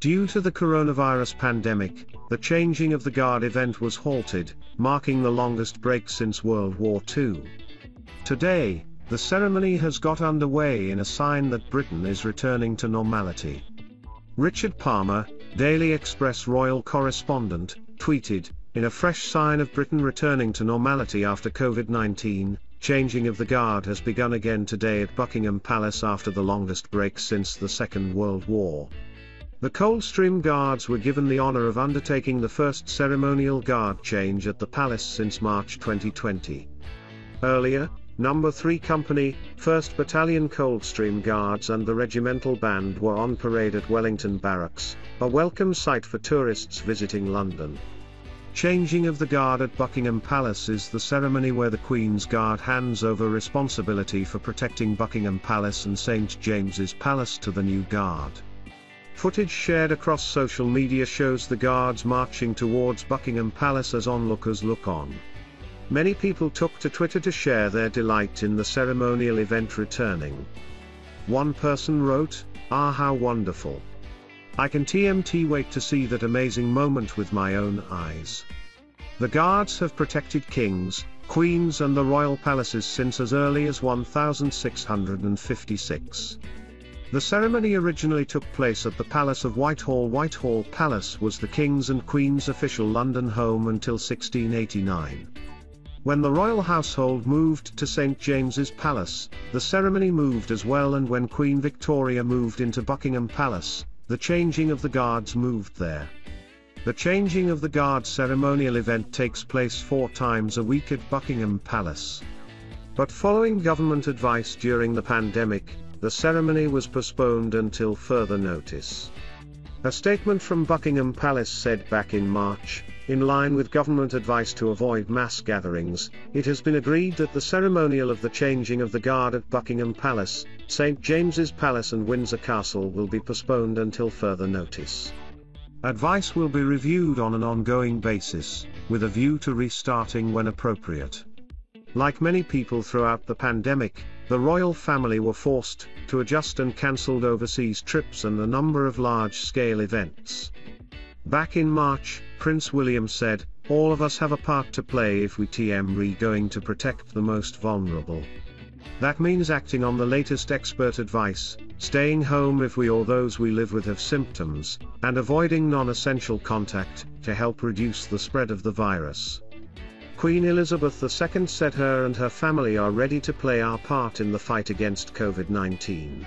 Due to the coronavirus pandemic, the Changing of the Guard event was halted, marking the longest break since World War II. Today, the ceremony has got underway in a sign that Britain is returning to normality. Richard Palmer, Daily Express royal correspondent, tweeted, "In a fresh sign of Britain returning to normality after COVID-19, Changing of the Guard has begun again today at Buckingham Palace after the longest break since the Second World War." The Coldstream Guards were given the honor of undertaking the first ceremonial guard change at the palace since March 2020. Earlier, No. 3 Company, 1st Battalion Coldstream Guards and the Regimental Band were on parade at Wellington Barracks, a welcome sight for tourists visiting London. Changing of the Guard at Buckingham Palace is the ceremony where the Queen's Guard hands over responsibility for protecting Buckingham Palace and St James's Palace to the new Guard. Footage shared across social media shows the Guards marching towards Buckingham Palace as onlookers look on. Many people took to Twitter to share their delight in the ceremonial event returning. One person wrote, "Ah, how wonderful. I can TMT wait to see that amazing moment with my own eyes." The Guards have protected kings, queens and the royal palaces since as early as 1656. The ceremony originally took place at the Palace of Whitehall. Whitehall Palace was the King's and Queen's official London home until 1689. When the royal household moved to St James's Palace, the ceremony moved as well, and when Queen Victoria moved into Buckingham Palace, the Changing of the Guards moved there. The Changing of the Guard ceremonial event takes place 4 times a week at Buckingham Palace. But following government advice during the pandemic, the ceremony was postponed until further notice. A statement from Buckingham Palace said back in March, "In line with government advice to avoid mass gatherings, it has been agreed that the ceremonial of the Changing of the Guard at Buckingham Palace, St James's Palace and Windsor Castle will be postponed until further notice. Advice will be reviewed on an ongoing basis, with a view to restarting when appropriate." Like many people throughout the pandemic, the royal family were forced to adjust and cancelled overseas trips and a number of large-scale events. Back in March, Prince William said, "All of us have a part to play if we going to protect the most vulnerable. That means acting on the latest expert advice, staying home if we or those we live with have symptoms, and avoiding non-essential contact, to help reduce the spread of the virus." Queen Elizabeth II said her and her family are ready to play our part in the fight against COVID-19.